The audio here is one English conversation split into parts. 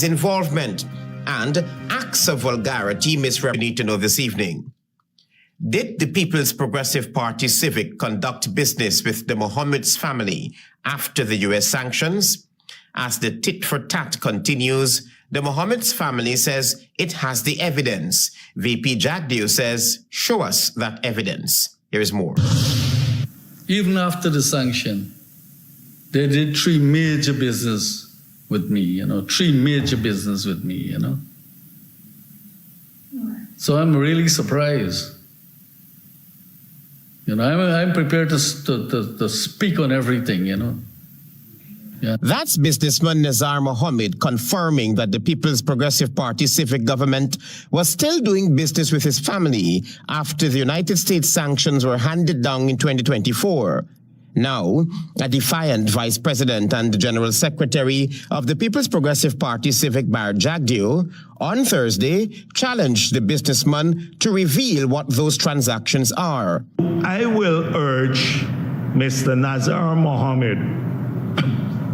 involvement and acts of vulgarity need to know this evening. Did the People's Progressive Party Civic conduct business with the Mohammed's family after the U.S. sanctions? As the tit-for-tat continues, the Mohammed's family says it has the evidence. VP Jagdeo says, show us that evidence. Here is more. Even after the sanction, they did three major business with me, three major business with me, So I'm really surprised. I'm prepared to speak on everything, Yeah. That's businessman Nazar Mohammed confirming that the People's Progressive Party Civic government was still doing business with his family after the United States sanctions were handed down in 2024. Now, a defiant Vice President and General Secretary of the People's Progressive Party Civic, Jagdeo, on Thursday challenged the businessman to reveal what those transactions are. I will urge Mr. Nazar Mohammed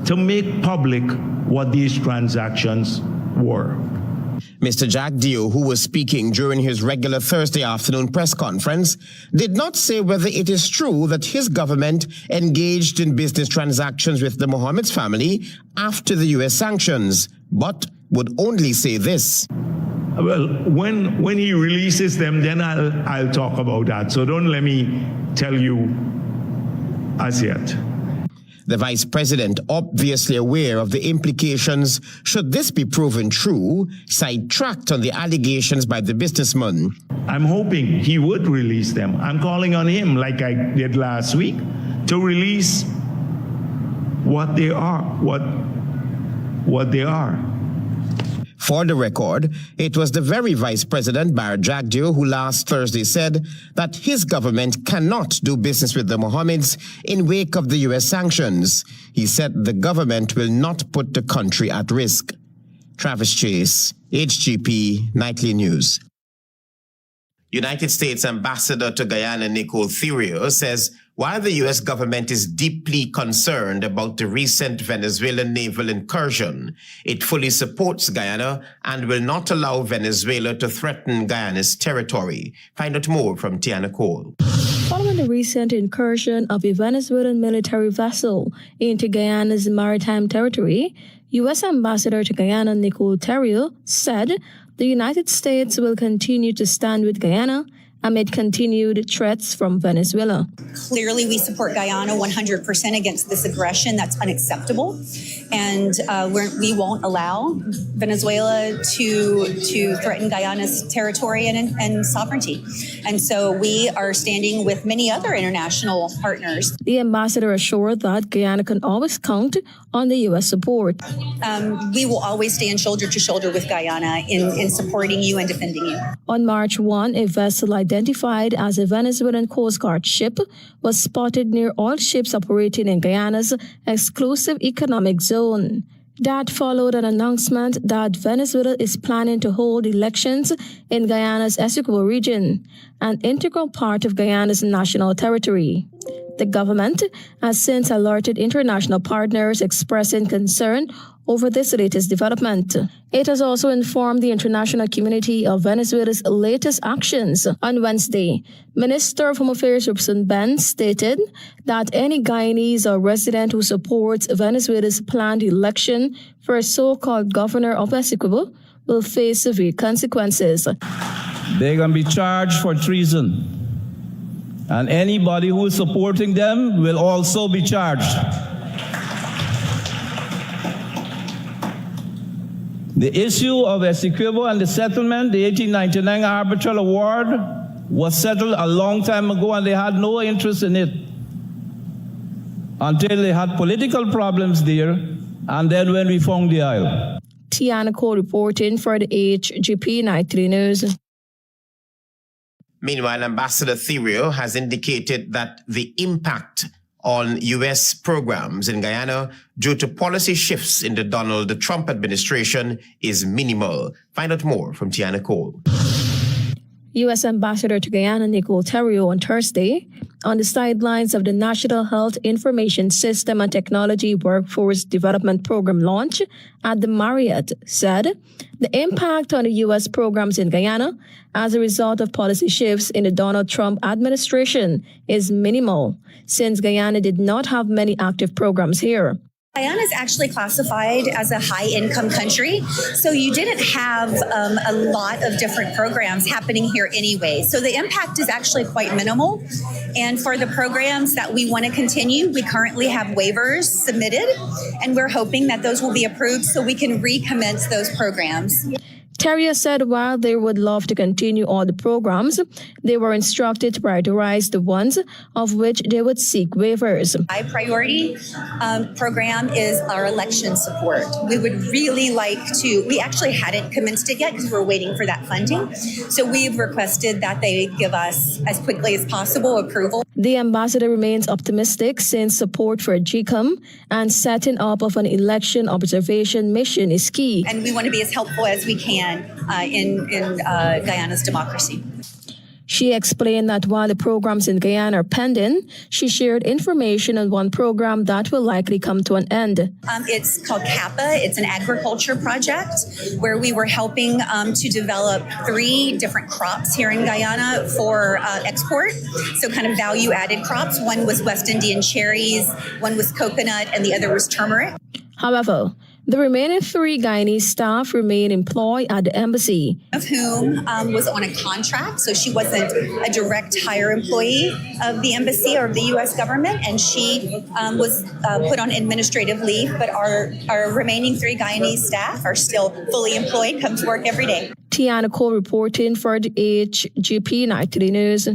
to make public what these transactions were. Mr. Jagdeo, who was speaking during his regular Thursday afternoon press conference, did not say whether it is true that his government engaged in business transactions with the Mohammed's family after the U.S. sanctions, but would only say this. Well, when he releases them, then I'll talk about that. So don't let me tell you as yet. The Vice President, obviously aware of the implications should this be proven true, sidetracked on the allegations by the businessman. I'm hoping he would release them. I'm calling on him, like I did last week, to release what they are, what they are. For the record, it was the very Vice President, Jagdeo, who last Thursday said that his government cannot do business with the Mohammeds in wake of the U.S. sanctions. He said the government will not put the country at risk. Travis Chase, HGP Nightly News. United States Ambassador to Guyana Nicole Theriot says while the U.S. government is deeply concerned about the recent Venezuelan naval incursion, it fully supports Guyana and will not allow Venezuela to threaten Guyana's territory. Find out more from Tiana Cole. Following the recent incursion of a Venezuelan military vessel into Guyana's maritime territory, U.S. Ambassador to Guyana Nicole Theriot said the United States will continue to stand with Guyana amid continued threats from Venezuela. Clearly, we support Guyana 100% against this aggression. That's unacceptable. And we won't allow Venezuela to threaten Guyana's territory and sovereignty. And so we are standing with many other international partners. The ambassador assured that Guyana can always count on the U.S. support. We will always stand shoulder to shoulder with Guyana in supporting you and defending you. On March 1, a vessel identified as a Venezuelan Coast Guard ship was spotted near oil ships operating in Guyana's exclusive economic zone. That followed an announcement that Venezuela is planning to hold elections in Guyana's Essequibo region, an integral part of Guyana's national territory. The government has since alerted international partners expressing concern over this latest development. It has also informed the international community of Venezuela's latest actions. On Wednesday, Minister of Home Affairs Robertson Ben stated that any Guyanese or resident who supports Venezuela's planned election for a so-called governor of Essequibo will face severe consequences. They're going to be charged for treason. And anybody who is supporting them will also be charged. The issue of Essequibo and the settlement, the 1899 arbitral award, was settled a long time ago and they had no interest in it until they had political problems there and then when we found the oil. Tiana Cole reporting for the HGP Nightly News. Meanwhile, Ambassador Theriot has indicated that the impact on U.S. programs in Guyana due to policy shifts in the Donald Trump administration is minimal. Find out more from Tiana Cole. U.S. Ambassador to Guyana Nicole Terrio on Thursday, on the sidelines of the National Health Information System and Technology Workforce Development Program launch at the Marriott, said the impact on the U.S. programs in Guyana as a result of policy shifts in the Donald Trump administration is minimal, since Guyana did not have many active programs here. Guyana is actually classified as a high-income country, so you didn't have a lot of different programs happening here anyway. So the impact is actually quite minimal. And for the programs that we want to continue, we currently have waivers submitted, and we're hoping that those will be approved so we can recommence those programs. Terrio said while they would love to continue all the programs, they were instructed to prioritize the ones of which they would seek waivers. High priority program is our election support. We would really like to, we actually hadn't commenced it yet because we're waiting for that funding. So we've requested that they give us as quickly as possible approval. The ambassador remains optimistic since support for GCOM and setting up of an election observation mission is key. And we want to be as helpful as we can in Guyana's democracy. She explained that while the programs in Guyana are pending, she shared information on one program that will likely come to an end. It's called CAPA. It's an agriculture project where we were helping to develop 3 different crops here in Guyana for export. So kind of value-added crops. One was West Indian cherries, one was coconut, and the other was turmeric. However, the remaining 3 Guyanese staff remain employed at the embassy. Of whom was on a contract, so she wasn't a direct hire employee of the embassy or of the U.S. government, and she was put on administrative leave, but our remaining 3 Guyanese staff are still fully employed, come to work every day. Tiana Cole reporting for the HGP Nightly News.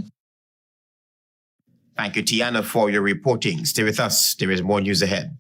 Thank you, Tiana, for your reporting. Stay with us. There is more news ahead.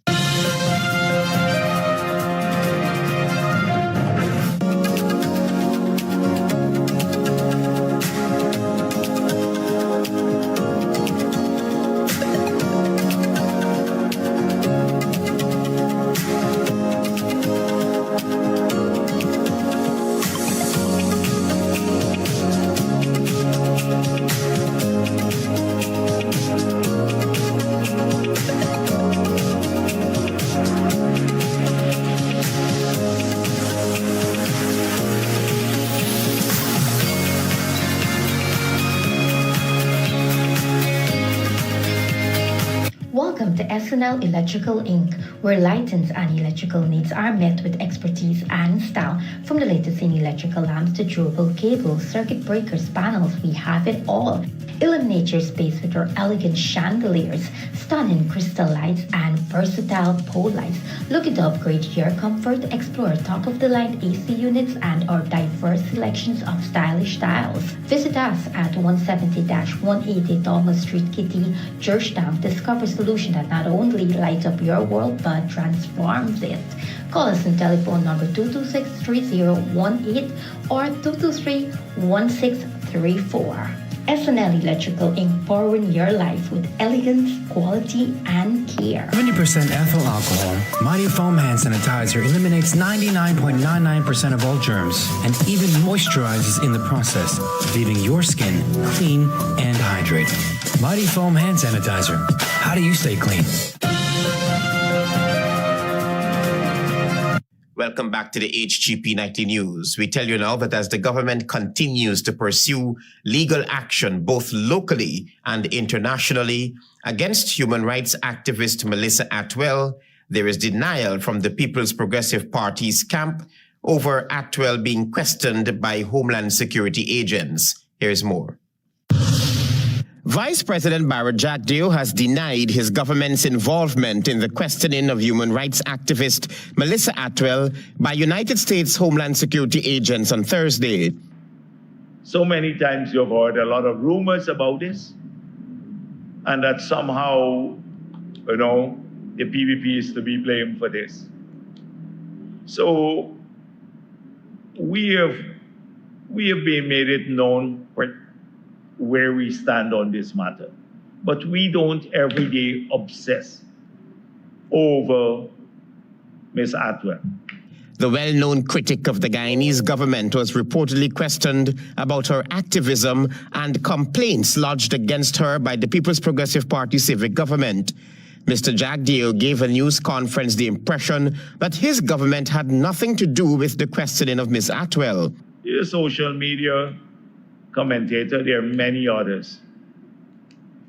Welcome to SNL Electrical Inc., where lighting and electrical needs are met with expertise and style. From the latest in electrical lamps to durable cables, circuit breakers, panels, we have it all. Illuminate your space with our elegant chandeliers, stunning crystal lights, and versatile pole lights. Looking to upgrade your comfort? Explore top-of-the-line AC units and our diverse selections of stylish styles. Visit us at 170-180 Thomas Street, Kitty, Georgetown. Discover solution that not only lights up your world but transforms it. Call us on telephone number 226-3018 or 223-1634. SNL Electrical Inc. powering your life with elegance, quality, and care. 70% ethyl alcohol, Mighty Foam Hand Sanitizer eliminates 99.99% of all germs and even moisturizes in the process, leaving your skin clean and hydrated. Mighty Foam Hand Sanitizer. How do you stay clean? Welcome back to the HGP Nightly News. We tell you now that as the government continues to pursue legal action both locally and internationally against human rights activist Melissa Atwell, there is denial from the People's Progressive Party's camp over Atwell being questioned by Homeland Security agents. Here's more. Vice President Barrett Jackdaw has denied his government's involvement in the questioning of human rights activist Melissa Atwell by United States Homeland Security agents on Thursday. So many times you've heard a lot of rumors about this, and that somehow, the PPP is to be blamed for this. So we have been made it known where we stand on this matter. But we don't every day obsess over Ms. Atwell. The well-known critic of the Guyanese government was reportedly questioned about her activism and complaints lodged against her by the People's Progressive Party civic government. Mr. Jagdeo gave a news conference the impression that his government had nothing to do with the questioning of Ms. Atwell. You're a social media commentator. There are many others,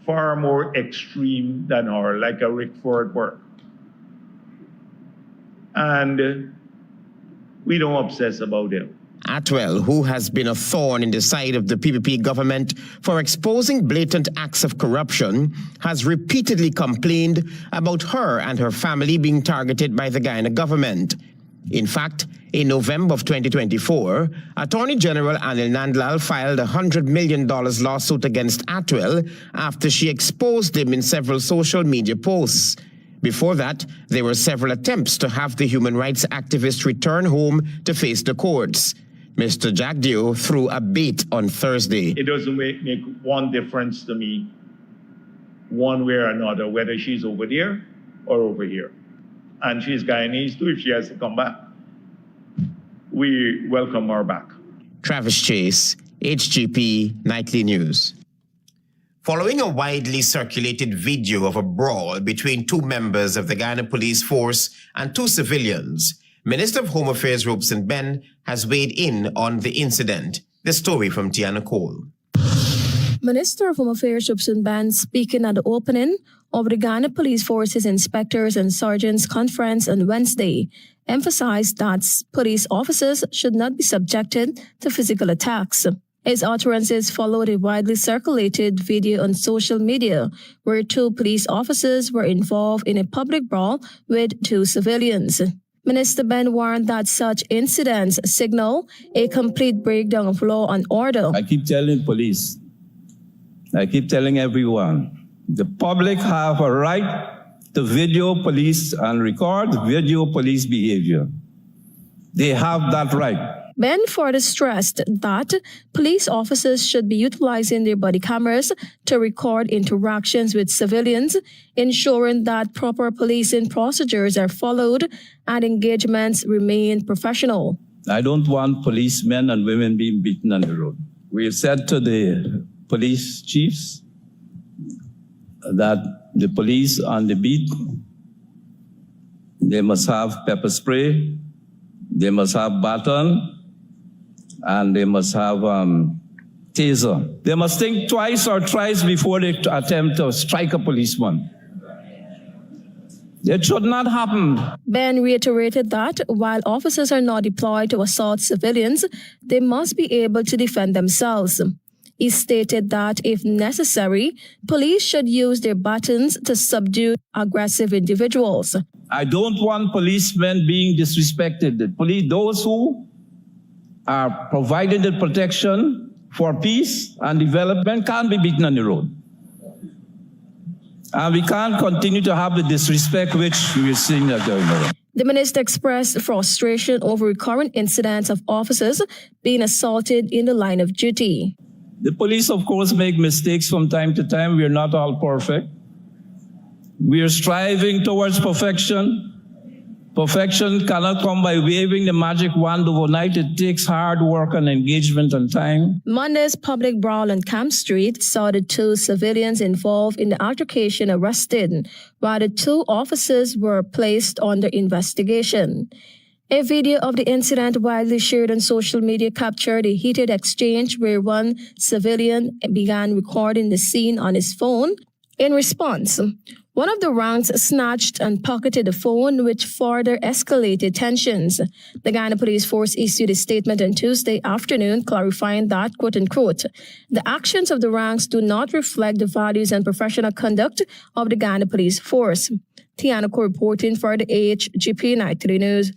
far more extreme than her, like a Rick Ford work. And we don't obsess about them. Atwell, who has been a thorn in the side of the PPP government for exposing blatant acts of corruption, has repeatedly complained about her and her family being targeted by the Guyana government. In fact, in November of 2024, Attorney General Anil Nandlal filed a $100 million lawsuit against Atwell after she exposed him in several social media posts. Before that, there were several attempts to have the human rights activist return home to face the courts. Mr. Jagdeo threw a bait on Thursday. It doesn't make one difference to me, one way or another, whether she's over there or over here. And she's Guyanese too if she has to come back. We welcome her back. Travis Chase, HGP Nightly News. Following a widely circulated video of a brawl between two members of the Guyana Police Force and two civilians, Minister of Home Affairs Robeson Ben has weighed in on the incident. The story from Tiana Cole. Minister of Home Affairs Robeson Ben, speaking at the opening of the Guyana Police Force's Inspectors and Sergeants Conference on Wednesday, emphasized that police officers should not be subjected to physical attacks. His utterances followed a widely circulated video on social media where two police officers were involved in a public brawl with two civilians. Minister Ben warned that such incidents signal a complete breakdown of law and order. I keep telling police, I keep telling everyone, the public have a right to video police and record video police behavior. They have that right. Ben further stressed that police officers should be utilizing their body cameras to record interactions with civilians, ensuring that proper policing procedures are followed and engagements remain professional. I don't want policemen and women being beaten on the road. We have said to the police chiefs that the police on the beat, they must have pepper spray, they must have baton, and they must have taser. They must think twice or thrice before they attempt to strike a policeman. It should not happen. Ben reiterated that while officers are not deployed to assault civilians, they must be able to defend themselves. He stated that if necessary, police should use their batons to subdue aggressive individuals. I don't want policemen being disrespected. The police, those who are providing the protection for peace and development, can't be beaten on the road. And we can't continue to have the disrespect which we're seeing at the moment. The minister expressed frustration over recurrent incidents of officers being assaulted in the line of duty. The police, of course, make mistakes from time to time. We're not all perfect. We are striving towards perfection. Perfection cannot come by waving the magic wand overnight. It takes hard work and engagement and time. Monday's public brawl on Camp Street saw the two civilians involved in the altercation arrested, while the two officers were placed under investigation. A video of the incident widely shared on social media captured a heated exchange where one civilian began recording the scene on his phone. In response, one of the ranks snatched and pocketed the phone, which further escalated tensions. The Guyana Police Force issued a statement on Tuesday afternoon clarifying that, quote-unquote, the actions of the ranks do not reflect the values and professional conduct of the Guyana Police Force. Tiana Cole reporting for the HGP Nightly News.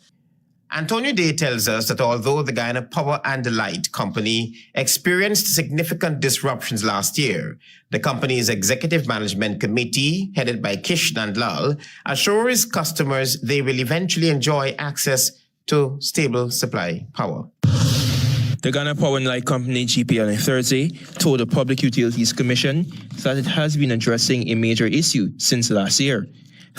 Antonio Day tells us that although the Guyana Power and Light Company experienced significant disruptions last year, the company's executive management committee, headed by Kish Nandlal, assures customers they will eventually enjoy access to stable supply power. The Ghana Power and Light Company, GP, on Thursday told the Public Utilities Commission that it has been addressing a major issue since last year,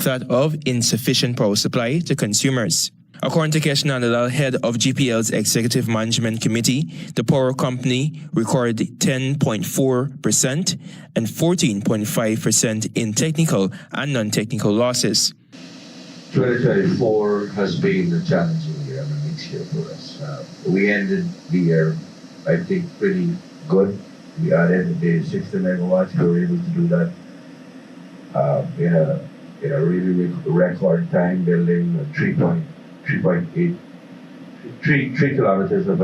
that of insufficient power supply to consumers. According to Kesh Nandalal, head of GPL's Executive Management Committee, the power company recorded 10.4% and 14.5% in technical and non-technical losses. 2024 has been a challenging year, a mixed year for us. We ended the year, I think, pretty good. We added the 60 megawatts. We were able to do that in a really record time, building 3 kilometers of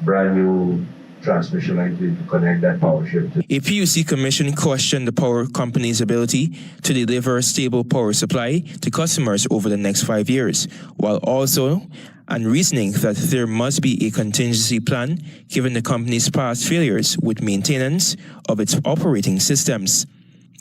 brand new transmission line to connect that power ship. A PUC commission questioned the power company's ability to deliver a stable power supply to customers over the next 5 years, while also reasoning that there must be a contingency plan given the company's past failures with maintenance of its operating systems.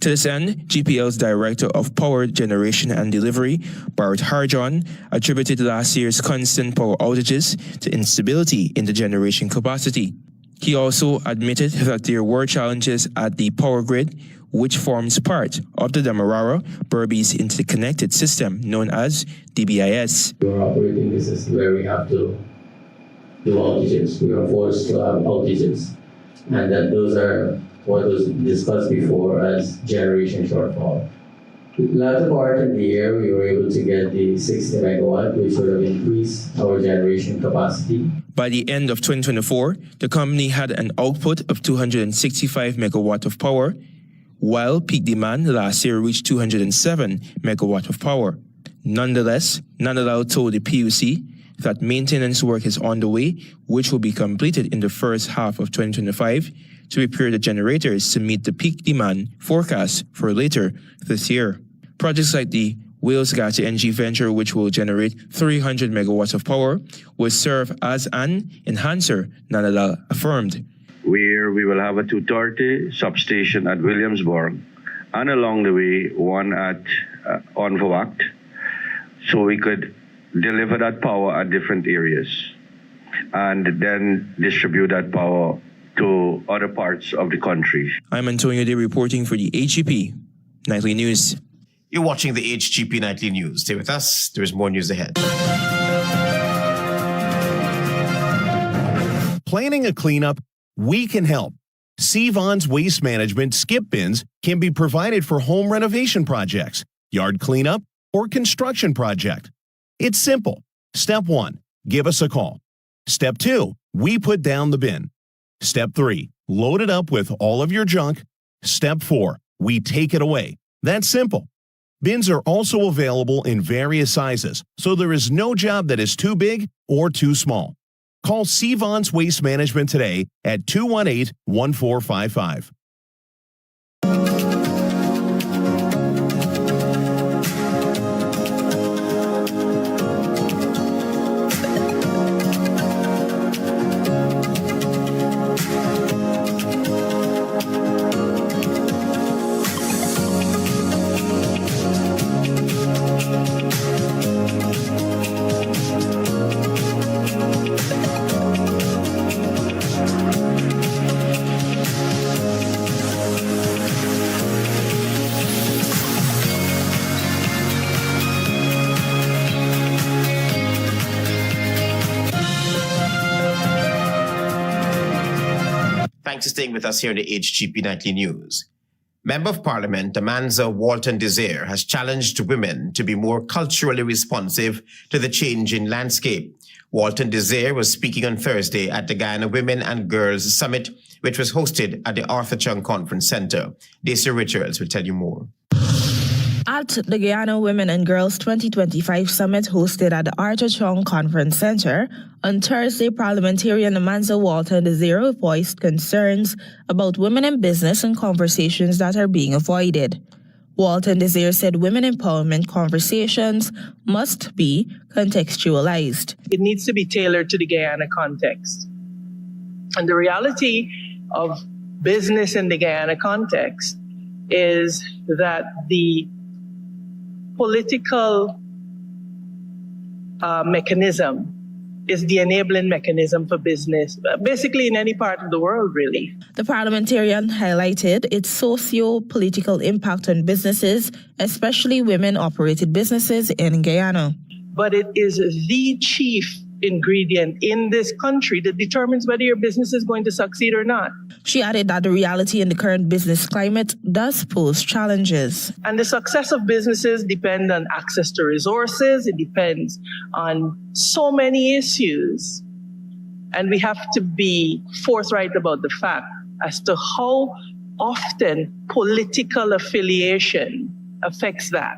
To this end, GPL's Director of Power Generation and Delivery, Bharat Harjan, attributed last year's constant power outages to instability in the generation capacity. He also admitted that there were challenges at the power grid, which forms part of the Demerara-Berbice interconnected system known as DBIS. We're operating this is where we have to do outages. We are forced to have outages, and that those are what was discussed before as generation shortfall. Latter part of the year, we were able to get the 60 megawatt, which would have increased our generation capacity. By the end of 2024, the company had an output of 265 megawatt of power, while peak demand last year reached 207 megawatt of power. Nonetheless, Nandalal told the PUC that maintenance work is on the way, which will be completed in the first half of 2025 to prepare the generators to meet the peak demand forecast for later this year. Projects like the Wales Gata NG venture, which will generate 300 megawatts of power, will serve as an enhancer, Nandalal affirmed. Where we will have a 230 substation at Williamsburg, and along the way, one at Onverwacht, so we could deliver that power at different areas and then distribute that power to other parts of the country. I'm Antonio Day reporting for the HGP Nightly News. You're watching the HGP Nightly News. Stay with us. There is more news ahead. Planning a cleanup? We can help. Sevon's Waste Management skip bins can be provided for home renovation projects, yard cleanup, or construction project. It's simple. Step 1, give us a call. Step 2, we put down the bin. Step 3, load it up with all of your junk. Step 4, we take it away. That's simple. Bins are also available in various sizes, so there is no job that is too big or too small. Call Sevon's Waste Management today at 218-1455. Thanks for staying with us here in the HGP Nightly News. Member of Parliament Amanza Walton Desire has challenged women to be more culturally responsive to the changing landscape. Walton Desire was speaking on Thursday at the Guyana Women and Girls Summit, which was hosted at the Arthur Chung Conference Center. Daisy Richards will tell you more. At the Guyana Women and Girls 2025 Summit hosted at the Arthur Chung Conference Center, on Thursday, parliamentarian Amanza Walton Desire voiced concerns about women in business and conversations that are being avoided. Walton Desire said women empowerment conversations must be contextualized. It needs to be tailored to the Guyana context. And the reality of business in the Guyana context is that the political mechanism is the enabling mechanism for business, basically in any part of the world, really. The parliamentarian highlighted its socio-political impact on businesses, especially women-operated businesses in Guyana. but it is the chief ingredient in this country that determines whether your business is going to succeed or not. She added that the reality in the current business climate does pose challenges. And the success of businesses depend on access to resources. It depends on so many issues. And we have to be forthright about the fact as to how often political affiliation affects that.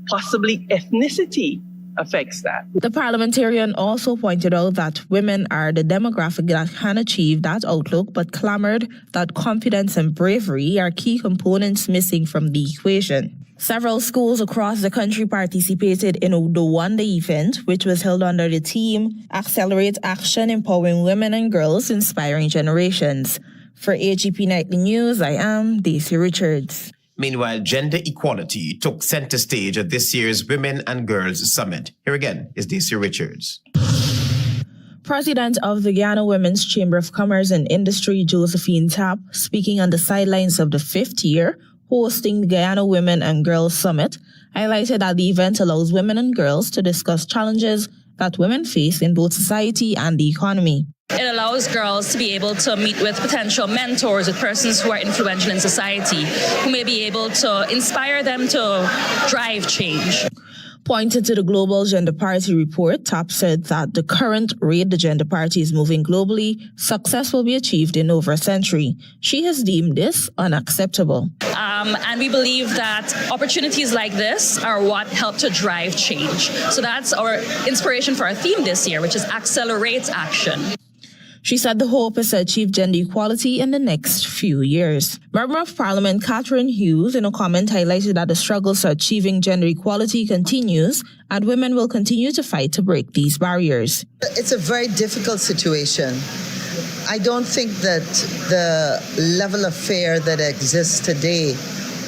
Possibly ethnicity affects that. The parliamentarian also pointed out that women are the demographic that can achieve that outlook, but clamored that confidence and bravery are key components missing from the equation. Several schools across the country participated in the one-day event, which was held under the theme Accelerate Action, Empowering Women and Girls, Inspiring Generations. For HGP Nightly News, I am Daisy Richards. Meanwhile, gender equality took center stage at this year's Women and Girls Summit. Here again is Daisy Richards. President of the Guyana Women's Chamber of Commerce and Industry, Josephine Tapp, speaking on the sidelines of the 5th year hosting the Guyana Women and Girls Summit, highlighted that the event allows women and girls to discuss challenges that women face in both society and the economy. It allows girls to be able to meet with potential mentors, with persons who are influential in society, who may be able to inspire them to drive change. Pointing to the Global Gender Parity Report, Tapp said that the current rate the gender parity is moving globally, success will be achieved in over a century. She has deemed this unacceptable. And we believe that opportunities like this are what help to drive change. So that's our inspiration for our theme this year, which is Accelerate Action. She said the hope is to achieve gender equality in the next few years. Member of Parliament Catherine Hughes, in a comment, highlighted that the struggle to achieving gender equality continues and women will continue to fight to break these barriers. It's a very difficult situation. I don't think that the level of fear that exists today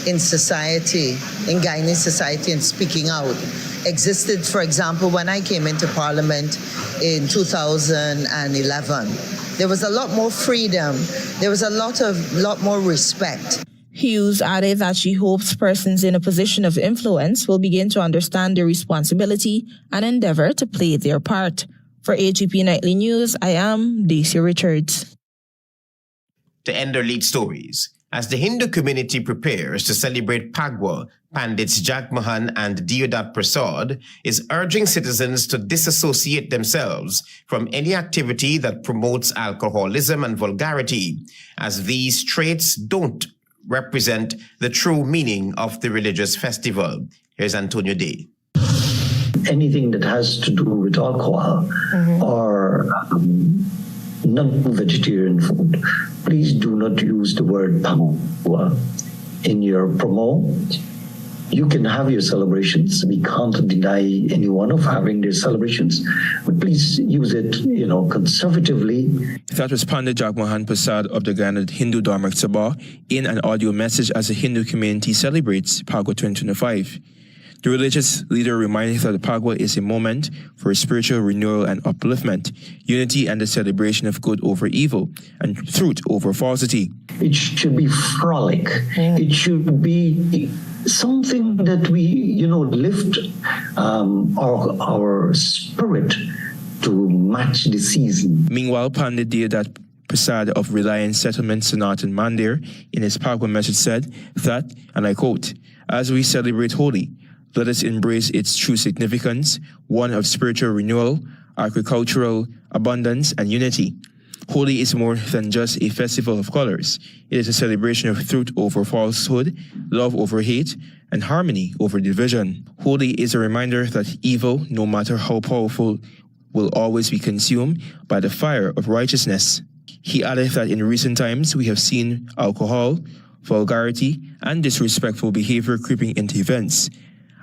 in society, in Guyanese society, and speaking out, existed, for example, when I came into Parliament in 2011. There was a lot more freedom. There was a lot more respect. Hughes added that she hopes persons in a position of influence will begin to understand their responsibility and endeavor to play their part. For HGP Nightly News, I am Daisy Richards. To end our lead stories, as the Hindu community prepares to celebrate Phagwa, Pandits Jagmohan and Deodat Prasad is urging citizens to disassociate themselves from any activity that promotes alcoholism and vulgarity, as these traits don't represent the true meaning of the religious festival. Here's Antonio Day. Anything that has to do with alcohol or non-vegetarian food, please do not use the word Phagwa in your promo. You can have your celebrations. We can't deny anyone of having their celebrations, but please use it, conservatively. That was Pandit Jagmohan Prasad of the Guyana Hindu Dharmic Sabha in an audio message as the Hindu community celebrates Phagwa 2025. The religious leader reminded that Phagwa is a moment for spiritual renewal and upliftment, unity and the celebration of good over evil, and truth over falsity. It should be frolic. It should be something that we, lift our spirit to match the season. Meanwhile, Pandit Deodat Prasad of Reliance Settlement Sanat and Mandir in his Phagwa message said that, and I quote, "As we celebrate Holi, let us embrace its true significance, one of spiritual renewal, agricultural abundance, and unity. Holi is more than just a festival of colors. It is a celebration of truth over falsehood, love over hate, and harmony over division. Holi is a reminder that evil, no matter how powerful, will always be consumed by the fire of righteousness." He added that in recent times we have seen alcohol, vulgarity, and disrespectful behavior creeping into events,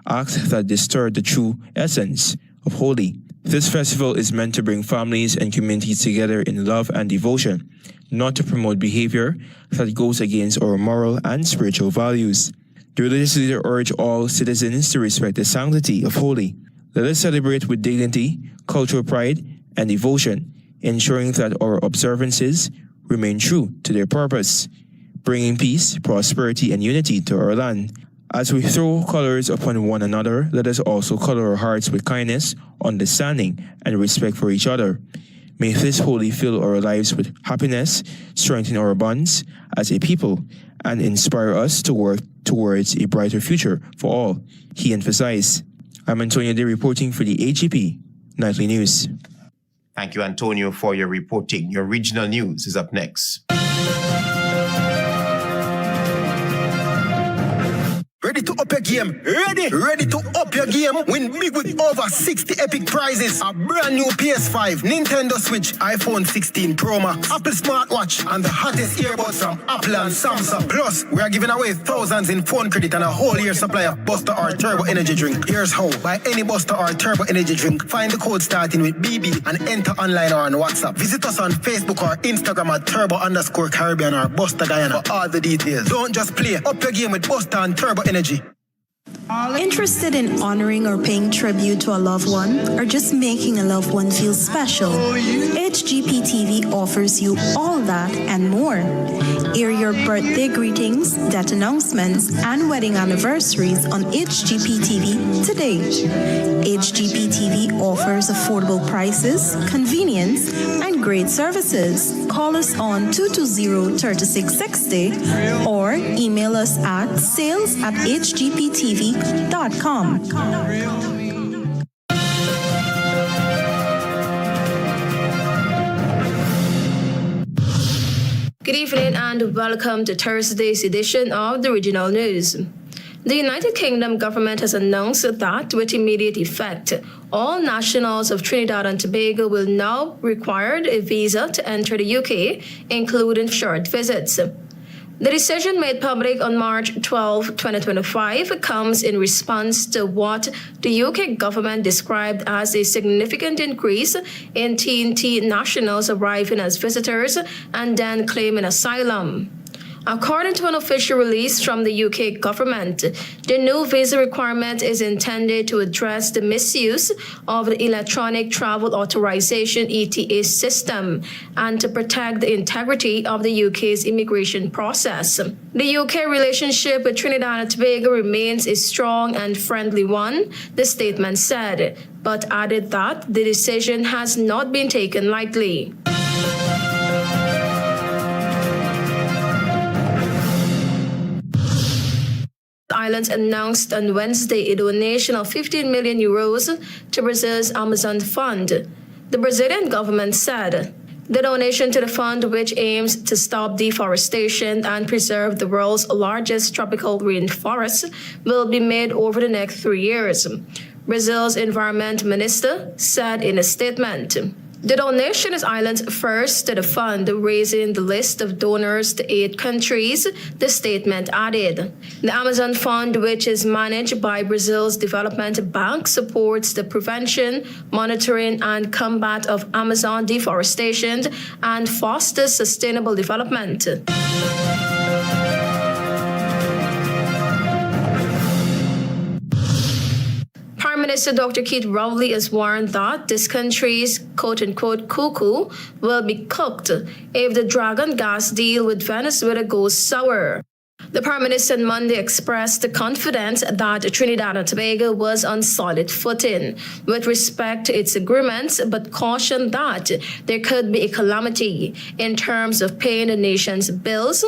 acts that distort the true essence of Holi. This festival is meant to bring families and communities together in love and devotion, not to promote behavior that goes against our moral and spiritual values. The religious leader urged all citizens to respect the sanctity of Holi. Let us celebrate with dignity, cultural pride, and devotion, ensuring that our observances remain true to their purpose, bringing peace, prosperity, and unity to our land. As we throw colors upon one another, let us also color our hearts with kindness, understanding, and respect for each other. May this wholly fill our lives with happiness, strengthen our bonds as a people, and inspire us to work towards a brighter future for all, he emphasized. I'm Antonio Day reporting for the HGP Nightly News. Thank you, Antonio, for your reporting. Your regional news is up next. Ready to up your game? Ready to up your game? Win big with over 60 epic prizes. A brand new PS5, Nintendo Switch, iPhone 16 Pro Max, Apple smartwatch, and the hottest earbuds from Apple and Samsung. Plus, we are giving away thousands in phone credit and a whole year supply of Buster or Turbo Energy drink. Here's how. Buy any Buster or Turbo Energy drink, find the code starting with BB and enter online or on WhatsApp. Visit us on Facebook or Instagram at Turbo_Caribbean or Buster Guyana for all the details. Don't just play. Up your game with Buster and Turbo Energy. Interested in honoring or paying tribute to a loved one, or just making a loved one feel special? HGP TV offers you all that and more. Air your birthday greetings, death announcements, and wedding anniversaries on HGP TV today. HGP TV offers affordable prices, convenience, and great services. Call us on 220-3660 or email us at sales@hgptv.com. Good evening and welcome to Thursday's edition of the Regional News. The United Kingdom government has announced that with immediate effect, all nationals of Trinidad and Tobago will now require a visa to enter the UK, including short visits. The decision made public on March 12, 2025 comes in response to what the UK government described as a significant increase in TNT nationals arriving as visitors and then claiming asylum. According to an official release from the UK government, the new visa requirement is intended to address the misuse of the Electronic Travel Authorization ETA system and to protect the integrity of the UK's immigration process. The UK relationship with Trinidad and Tobago remains a strong and friendly one, the statement said, but added that the decision has not been taken lightly. Islands announced on Wednesday a donation of 15 million euros to Brazil's Amazon Fund. The Brazilian government said the donation to the fund, which aims to stop deforestation and preserve the world's largest tropical rainforest, will be made over the next 3 years. Brazil's environment minister said in a statement. The donation is Ireland's first to the fund, raising the list of donors to 8 countries, the statement added. The Amazon Fund, which is managed by Brazil's Development Bank, supports the prevention, monitoring, and combat of Amazon deforestation and fosters sustainable development. Prime Minister Dr. Keith Rowley has warned that this country's quote-unquote cuckoo will be cooked if the dragon gas deal with Venezuela goes sour. The Prime Minister on Monday expressed the confidence that Trinidad and Tobago was on solid footing with respect to its agreements, but cautioned that there could be a calamity in terms of paying the nation's bills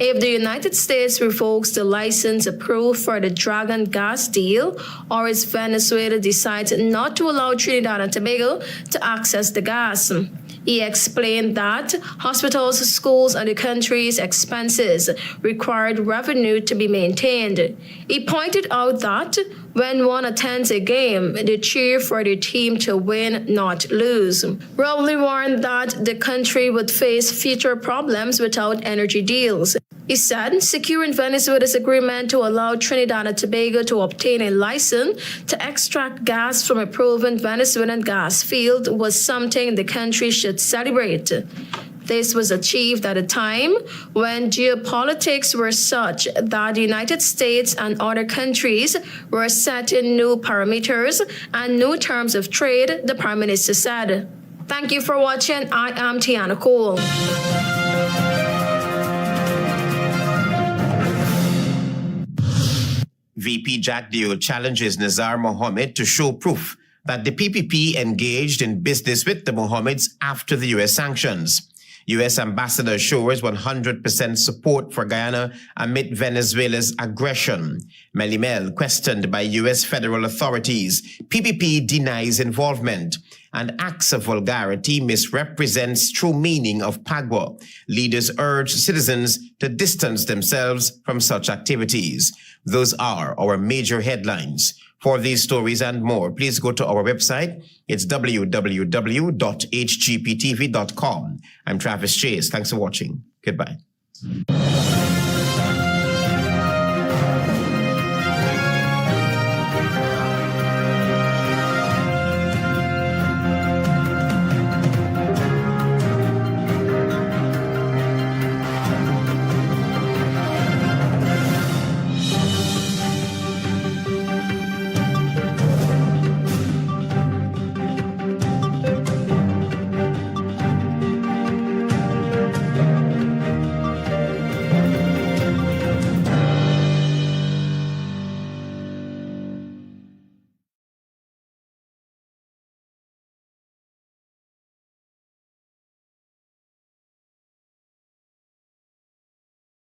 if the United States revokes the license approved for the Dragon gas deal, or if Venezuela decides not to allow Trinidad and Tobago to access the gas. He explained that hospitals, schools, and the country's expenses required revenue to be maintained. He pointed out that when one attends a game, they cheer for their team to win, not lose. Rowley warned that the country would face future problems without energy deals. He said securing Venezuela's agreement to allow Trinidad and Tobago to obtain a license to extract gas from a proven Venezuelan gas field was something the country should celebrate. This was achieved at a time when geopolitics were such that the United States and other countries were setting new parameters and new terms of trade, the Prime Minister said. Thank you for watching. I am Tiana Cole. VP Jagdeo challenges Nizar Mohammed to show proof that the PPP engaged in business with the Mohammeds after the U.S. sanctions. U.S. Ambassador assures 100% support for Guyana amid Venezuela's aggression. Melimel questioned by U.S. federal authorities. PPP denies involvement. And acts of vulgarity misrepresents true meaning of Phagwa. Leaders urge citizens to distance themselves from such activities. Those are our major headlines. For these stories and more, please go to our website. It's www.hgptv.com. I'm Travis Chase. Thanks for watching. Goodbye.